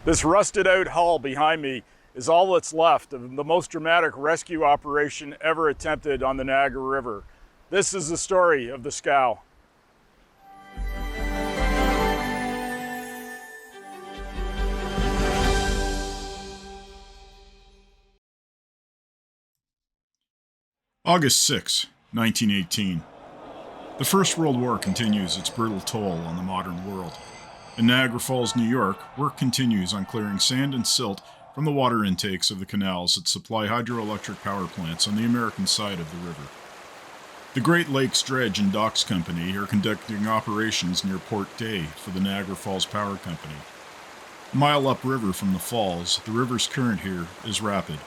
This rusted out hull behind me is all that's left of the most dramatic rescue operation ever attempted on the Niagara River. This is the story of the Scow. August 6, 1918. The First World War continues its brutal toll on the modern world. In Niagara Falls, New York, work continues on clearing sand and silt from the water intakes of the canals that supply hydroelectric power plants on the American side of the river. The Great Lakes Dredge and Docks Company are conducting operations near Port Day for the Niagara Falls Power Company. A mile upriver from the falls, the river's current here is rapid.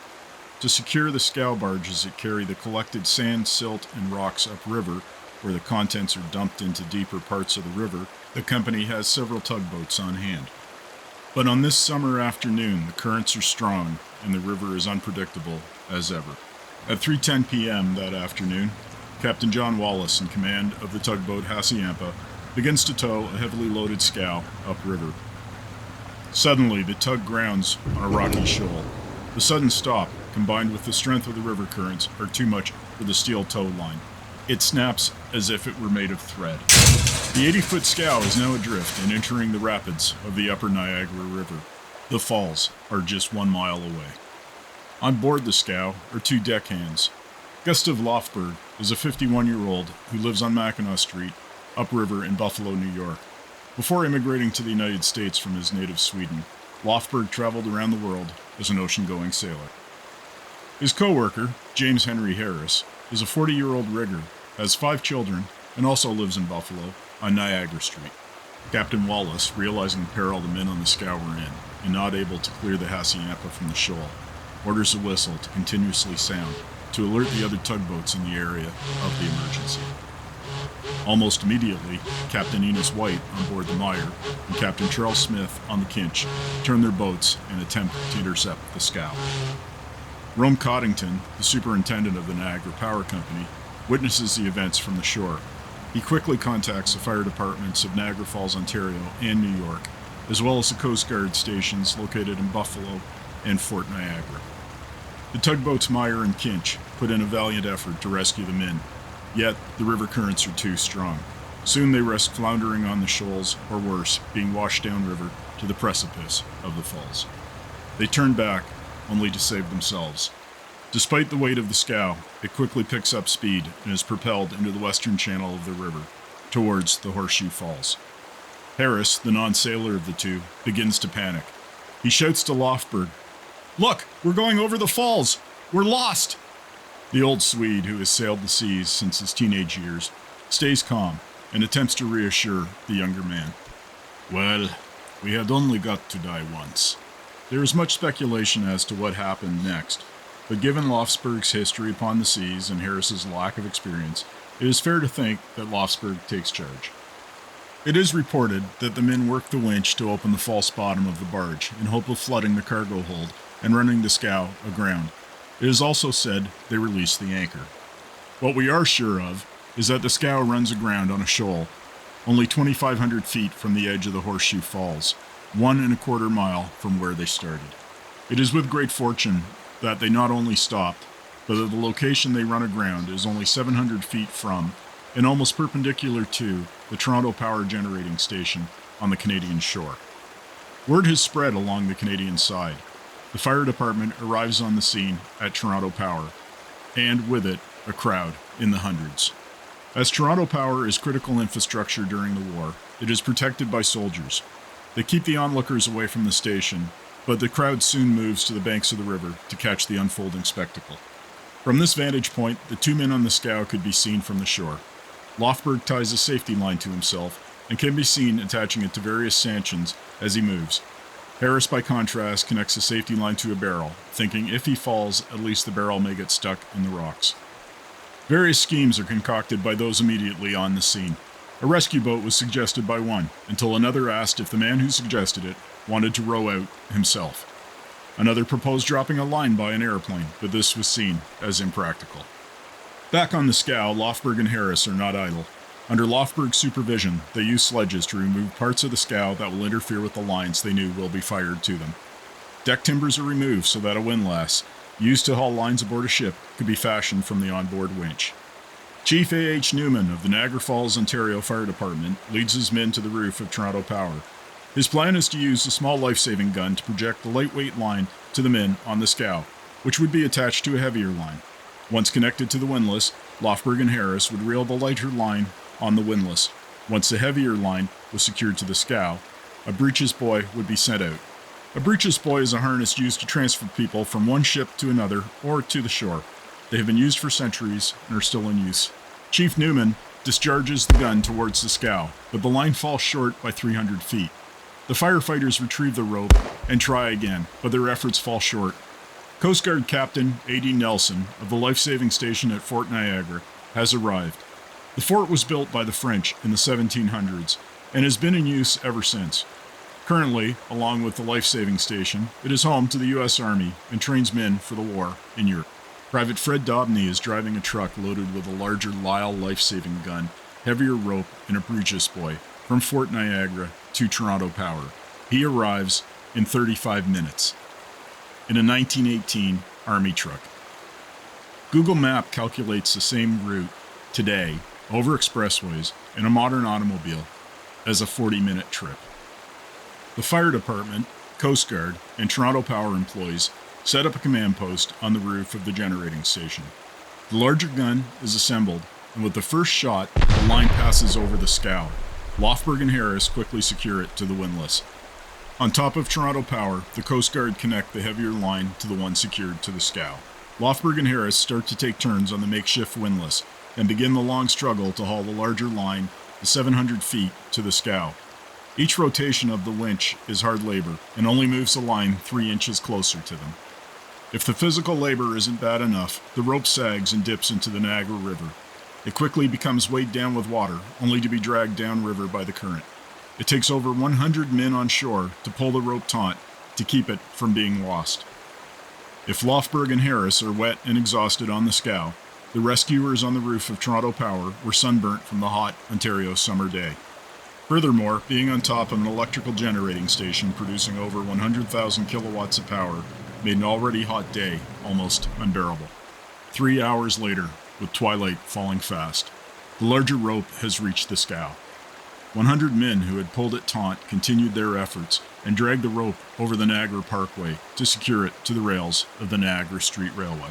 To secure the scow barges that carry the collected sand, silt, and rocks upriver, where the contents are dumped into deeper parts of the river, the company has several tugboats on hand. But on this summer afternoon, the currents are strong and the river is unpredictable as ever. At 3:10 p.m. that afternoon, Captain John Wallace, in command of the tugboat Hassayampa, begins to tow a heavily loaded scow upriver. Suddenly, the tug grounds on a rocky shoal. The sudden stop, combined with the strength of the river currents, are too much for the steel tow line. It snaps as if it were made of thread. The 80-foot scow is now adrift and entering the rapids of the upper Niagara River. The falls are just 1 mile away. On board the scow are 2 deckhands. Gustav Lofberg is a 51-year-old who lives on Mackinac Street, upriver in Buffalo, New York. Before immigrating to the United States from his native Sweden, Lofberg traveled around the world as an ocean-going sailor. His co-worker, James Henry Harris, is a 40-year-old rigger, has 5 children, and also lives in Buffalo on Niagara Street. Captain Wallace, realizing the peril the men on the scow were in, and not able to clear the Hassayampa from the shoal, orders a whistle to continuously sound to alert the other tugboats in the area of the emergency. Almost immediately, Captain Enos White on board the Meyer and Captain Charles Smith on the Kinch turn their boats and attempt to intercept the scow. Rome Coddington, the superintendent of the Niagara Power Company, witnesses the events from the shore. He quickly contacts the fire departments of Niagara Falls, Ontario, and New York, as well as the Coast Guard stations located in Buffalo and Fort Niagara. The tugboats Meyer and Kinch put in a valiant effort to rescue the men, yet the river currents are too strong. Soon they risk floundering on the shoals, or worse, being washed downriver to the precipice of the falls. They turn back, only to save themselves. Despite the weight of the scow, it quickly picks up speed and is propelled into the western channel of the river, towards the Horseshoe Falls. Harris, the non-sailor of the two, begins to panic. He shouts to Lofberg, "Look, we're going over the falls! We're lost!" The old Swede, who has sailed the seas since his teenage years, stays calm and attempts to reassure the younger man. "Well, we had only got to die once." There is much speculation as to what happened next, but given Lofberg's history upon the seas and Harris's lack of experience, it is fair to think that Lofberg takes charge. It is reported that the men worked the winch to open the false bottom of the barge in hope of flooding the cargo hold and running the scow aground. It is also said they released the anchor. What we are sure of is that the scow runs aground on a shoal, only 2,500 feet from the edge of the Horseshoe Falls, 1.25 miles from where they started. It is with great fortune that they not only stopped, but that the location they run aground is only 700 feet from, and almost perpendicular to, the Toronto Power Generating Station on the Canadian shore. Word has spread along the Canadian side. The fire department arrives on the scene at Toronto Power, and with it, a crowd in the hundreds. As Toronto Power is critical infrastructure during the war, it is protected by soldiers. They keep the onlookers away from the station, but the crowd soon moves to the banks of the river to catch the unfolding spectacle. From this vantage point, the 2 men on the scow could be seen from the shore. Lofberg ties a safety line to himself and can be seen attaching it to various stanchions as he moves. Harris, by contrast, connects a safety line to a barrel, thinking if he falls, at least the barrel may get stuck in the rocks. Various schemes are concocted by those immediately on the scene. A rescue boat was suggested by one, until another asked if the man who suggested it wanted to row out himself. Another proposed dropping a line by an airplane, but this was seen as impractical. Back on the scow, Lofberg and Harris are not idle. Under Lofberg's supervision, they use sledges to remove parts of the scow that will interfere with the lines they knew will be fired to them. Deck timbers are removed so that a windlass, used to haul lines aboard a ship, could be fashioned from the onboard winch. Chief A.H. Newman of the Niagara Falls, Ontario Fire Department leads his men to the roof of Toronto Power. His plan is to use a small life-saving gun to project the lightweight line to the men on the scow, which would be attached to a heavier line. Once connected to the windlass, Lofberg and Harris would reel the lighter line on the windlass. Once the heavier line was secured to the scow, a breeches buoy would be sent out. A breeches buoy is a harness used to transfer people from one ship to another or to the shore. They have been used for centuries and are still in use. Chief Newman discharges the gun towards the scow, but the line falls short by 300 feet. The firefighters retrieve the rope and try again, but their efforts fall short. Coast Guard Captain A.D. Nelson of the life-saving station at Fort Niagara has arrived. The fort was built by the French in the 1700s and has been in use ever since. Currently, along with the life-saving station, it is home to the U.S. Army and trains men for the war in Europe. Private Fred Dobney is driving a truck loaded with a larger Lyle life-saving gun, heavier rope, and a breeches buoy from Fort Niagara to Toronto Power. He arrives in 35 minutes in a 1918 Army truck. Google Map calculates the same route today over expressways in a modern automobile as a 40-minute trip. The fire department, Coast Guard, and Toronto Power employees set up a command post on the roof of the generating station. The larger gun is assembled, and with the first shot, the line passes over the scow. Lofberg and Harris quickly secure it to the windlass. On top of Toronto Power, the Coast Guard connect the heavier line to the one secured to the scow. Lofberg and Harris start to take turns on the makeshift windlass and begin the long struggle to haul the larger line the 700 feet to the scow. Each rotation of the winch is hard labor and only moves the line 3 inches closer to them. If the physical labor isn't bad enough, the rope sags and dips into the Niagara River. It quickly becomes weighed down with water, only to be dragged downriver by the current. It takes over 100 men on shore to pull the rope taut to keep it from being lost. If Lofberg and Harris are wet and exhausted on the scow, the rescuers on the roof of Toronto Power were sunburnt from the hot Ontario summer day. Furthermore, being on top of an electrical generating station producing over 100,000 kilowatts of power made an already hot day almost unbearable. 3 hours later, with twilight falling fast, the larger rope has reached the scow. 100 men who had pulled it taut continued their efforts and dragged the rope over the Niagara Parkway to secure it to the rails of the Niagara Street Railway.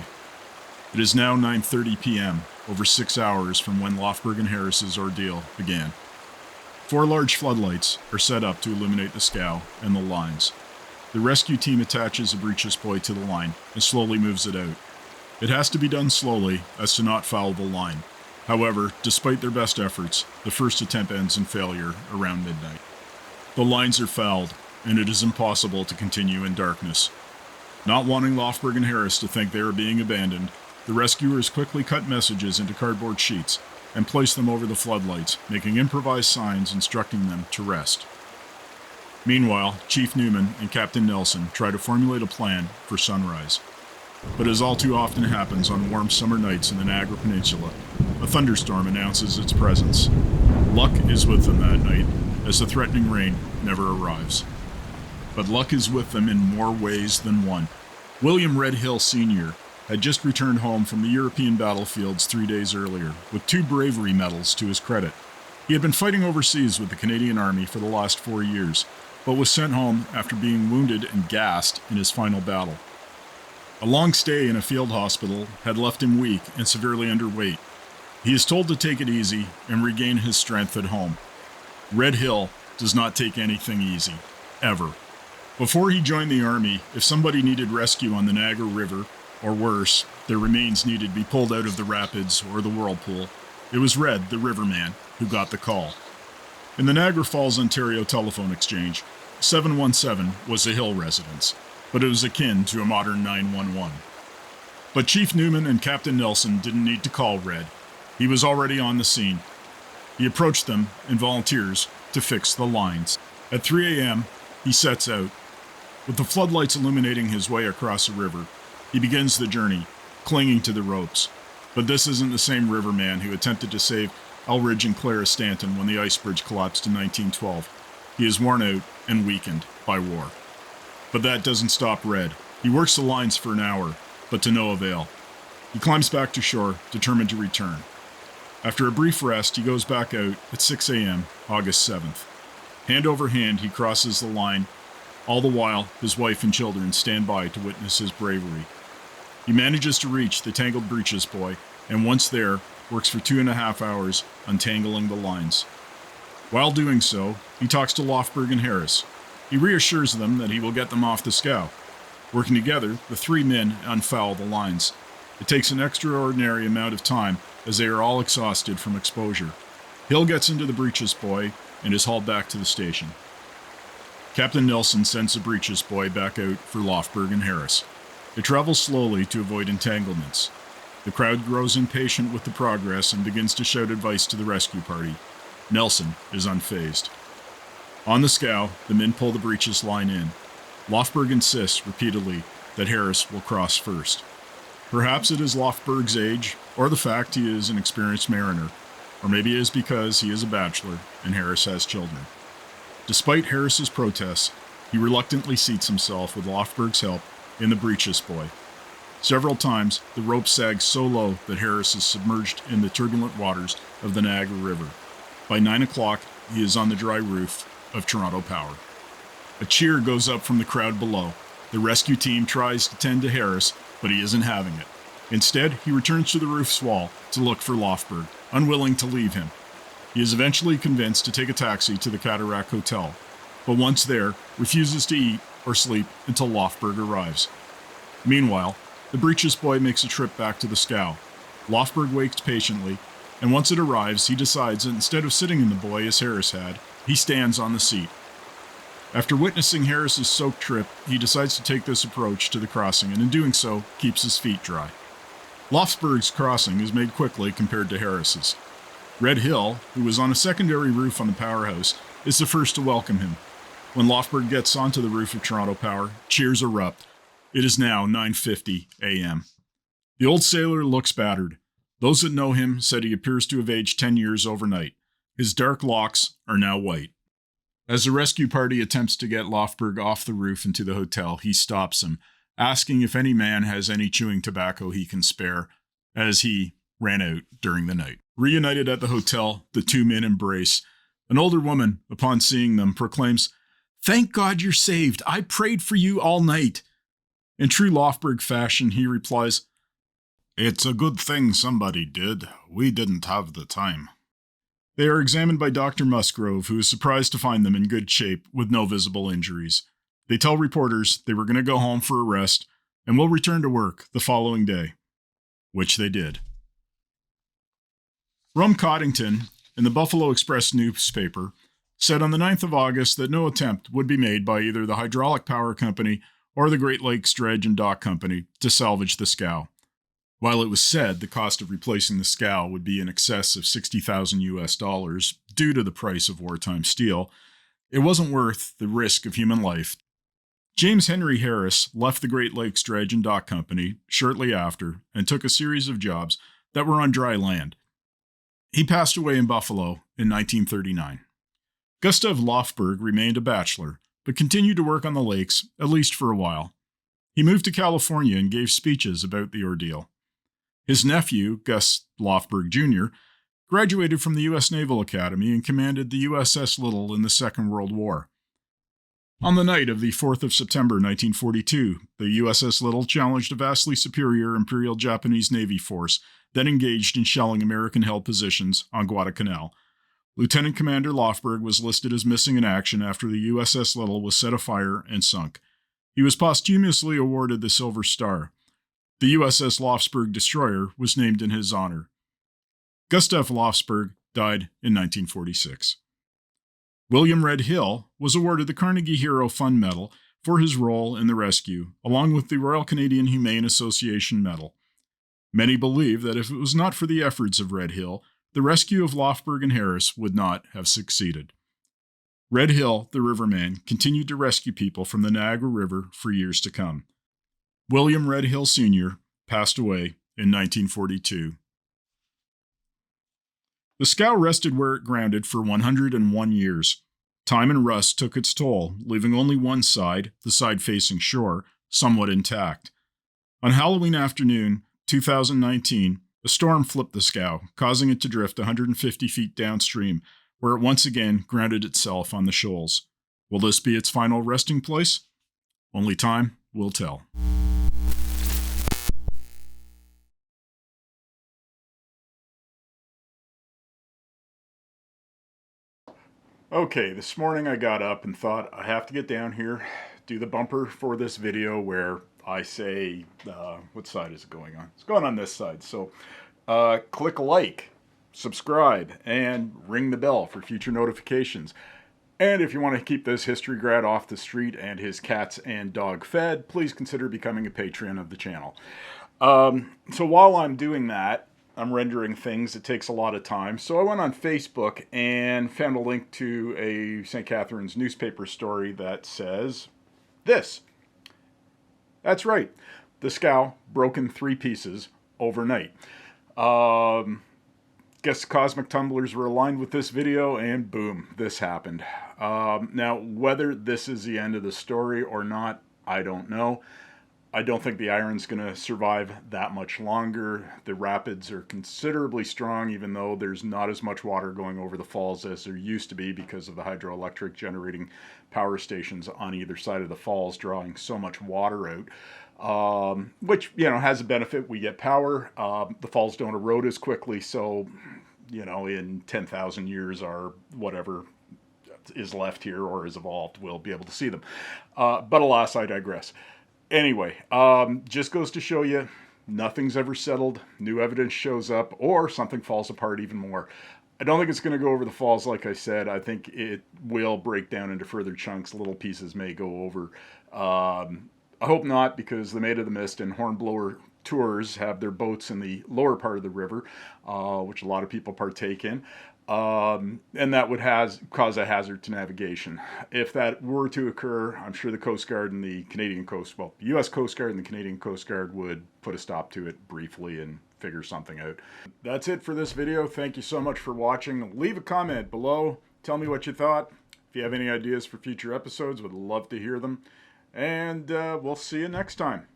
It is now 9:30 p.m., over 6 hours from when Lofberg and Harris's ordeal began. 4 large floodlights are set up to illuminate the scow and the lines. The rescue team attaches a breeches buoy to the line and slowly moves it out. It has to be done slowly as to not foul the line. However, despite their best efforts, the first attempt ends in failure around midnight. The lines are fouled, and it is impossible to continue in darkness. Not wanting Lofberg and Harris to think they are being abandoned, the rescuers quickly cut messages into cardboard sheets and place them over the floodlights, making improvised signs instructing them to rest. Meanwhile, Chief Newman and Captain Nelson try to formulate a plan for sunrise. But as all too often happens on warm summer nights in the Niagara Peninsula, a thunderstorm announces its presence. Luck is with them that night, as the threatening rain never arrives. But luck is with them in more ways than one. William Red Hill Sr. had just returned home from the European battlefields 3 days earlier, with 2 bravery medals to his credit. He had been fighting overseas with the Canadian Army for the last 4 years, but was sent home after being wounded and gassed in his final battle. A long stay in a field hospital had left him weak and severely underweight. He is told to take it easy and regain his strength at home. Red Hill does not take anything easy, ever. Before he joined the Army, if somebody needed rescue on the Niagara River, or worse, their remains needed to be pulled out of the rapids or the whirlpool, it was Red, the riverman, who got the call. In the Niagara Falls, Ontario telephone exchange, 717 was a Hill residence, but it was akin to a modern 911. But Chief Newman and Captain Nelson didn't need to call Red. He was already on the scene. He approached them and volunteers to fix the lines. At 3 a.m., he sets out. With the floodlights illuminating his way across the river, he begins the journey, clinging to the ropes. But this isn't the same riverman who attempted to save Elridge and Clara Stanton when the ice bridge collapsed in 1912. He is worn out and weakened by war. But that doesn't stop Red. He works the lines for an hour, but to no avail. He climbs back to shore, determined to return. After a brief rest, he goes back out at 6 a.m., August 7th. Hand over hand, he crosses the line. All the while, his wife and children stand by to witness his bravery. He manages to reach the tangled breeches buoy, and once there, works for 2.5 hours untangling the lines. While doing so, he talks to Lofberg and Harris. He reassures them that he will get them off the scow. Working together, the three men unfoul the lines. It takes an extraordinary amount of time as they are all exhausted from exposure. Hill gets into the breeches buoy and is hauled back to the station. Captain Nelson sends the breeches buoy back out for Lofberg and Harris. It travels slowly to avoid entanglements. The crowd grows impatient with the progress and begins to shout advice to the rescue party. Nelson is unfazed. On the scow, the men pull the breeches line in. Lofberg insists repeatedly that Harris will cross first. Perhaps it is Lofberg's age, or the fact he is an experienced mariner, or maybe it is because he is a bachelor and Harris has children. Despite Harris's protests, he reluctantly seats himself with Lofberg's help in the breeches buoy. Several times, the rope sags so low that Harris is submerged in the turbulent waters of the Niagara River. By 9 o'clock, he is on the dry roof of Toronto Power. A cheer goes up from the crowd below. The rescue team tries to tend to Harris, but he isn't having it. Instead, he returns to the roof's wall to look for Lofberg, unwilling to leave him. He is eventually convinced to take a taxi to the Cataract Hotel, but once there, refuses to eat or sleep until Lofberg arrives. Meanwhile, the breeches buoy makes a trip back to the scow. Lofberg waits patiently, and once it arrives, he decides that instead of sitting in the buoy as Harris had, he stands on the seat. After witnessing Harris's soaked trip, he decides to take this approach to the crossing, and in doing so, keeps his feet dry. Lofberg's crossing is made quickly compared to Harris's. Red Hill, who was on a secondary roof on the powerhouse, is the first to welcome him. When Lofberg gets onto the roof of Toronto Power, cheers erupt. It is now 9:50 a.m. The old sailor looks battered. Those that know him said he appears to have aged 10 years overnight. His dark locks are now white. As the rescue party attempts to get Lofberg off the roof into the hotel, he stops him, asking if any man has any chewing tobacco he can spare, as he ran out during the night. Reunited at the hotel, the two men embrace. An older woman, upon seeing them, proclaims, "Thank God you're saved. I prayed for you all night." In true Lofberg fashion, he replies, "It's a good thing somebody did. We didn't have the time." They are examined by Dr. Musgrove, who is surprised to find them in good shape with no visible injuries. They tell reporters they were going to go home for a rest and will return to work the following day, which they did. Rum Coddington, in the Buffalo Express newspaper, said on the 9th of August that no attempt would be made by either the Hydraulic Power Company or the Great Lakes Dredge and Dock Company to salvage the scow. While it was said the cost of replacing the scow would be in excess of $60,000 due to the price of wartime steel, it wasn't worth the risk of human life. James Henry Harris left the Great Lakes Dredge and Dock Company shortly after and took a series of jobs that were on dry land. He passed away in Buffalo in 1939. Gustav Lofberg remained a bachelor, but continued to work on the lakes, at least for a while. He moved to California and gave speeches about the ordeal. His nephew, Gus Lofberg Jr., graduated from the U.S. Naval Academy and commanded the USS Little in the Second World War. On the night of the 4th of September 1942, the USS Little challenged a vastly superior Imperial Japanese Navy force that engaged in shelling American-held positions on Guadalcanal. Lieutenant Commander Lofberg was listed as missing in action after the USS Little was set afire and sunk. He was posthumously awarded the Silver Star. The USS Lofsberg destroyer was named in his honor. Gustav Lofsberg died in 1946. William Red Hill was awarded the Carnegie Hero Fund Medal for his role in the rescue, along with the Royal Canadian Humane Association Medal. Many believe that if it was not for the efforts of Red Hill, the rescue of Lofberg and Harris would not have succeeded. Red Hill, the riverman, continued to rescue people from the Niagara River for years to come. William Red Hill Sr. passed away in 1942. The scow rested where it grounded for 101 years. Time and rust took its toll, leaving only one side, the side facing shore, somewhat intact. On Halloween afternoon, 2019, a storm flipped the scow, causing it to drift 150 feet downstream, where it once again grounded itself on the shoals. Will this be its final resting place? Only time will tell. Okay, this morning I got up and thought I have to get down here, do the bumper for this video where I say, what side is it going on? It's going on this side. So click like, subscribe, and ring the bell for future notifications. And if you want to keep this history grad off the street and his cats and dog fed, please consider becoming a patron of the channel. So while I'm doing that, I'm rendering things. It takes a lot of time. So I went on Facebook and found a link to a St. Catharines newspaper story that says this. That's right. The scow broke in 3 pieces overnight. Guess cosmic tumblers were aligned with this video and boom, this happened. Now, whether this is the end of the story or not, I don't know. I don't think the iron's going to survive that much longer. The rapids are considerably strong, even though there's not as much water going over the falls as there used to be because of the hydroelectric generating power stations on either side of the falls drawing so much water out, which, has a benefit. We get power. The falls don't erode as quickly, so, in 10,000 years or whatever is left here or is evolved, we'll be able to see them. But alas, I digress. Anyway, just goes to show you, nothing's ever settled. New evidence shows up, or something falls apart even more. I don't think it's going to go over the falls, like I said. I think it will break down into further chunks. Little pieces may go over. I hope not, because the Maid of the Mist and Hornblower tours have their boats in the lower part of the river, which a lot of people partake in. And that would cause a hazard to navigation. If that were to occur, I'm sure the Coast Guard and the Canadian Coast, well, the U.S. Coast Guard and the Canadian Coast Guard would put a stop to it briefly and figure something out. That's it for this video. Thank you so much for watching. Leave a comment below. Tell me what you thought. If you have any ideas for future episodes, would love to hear them. And we'll see you next time.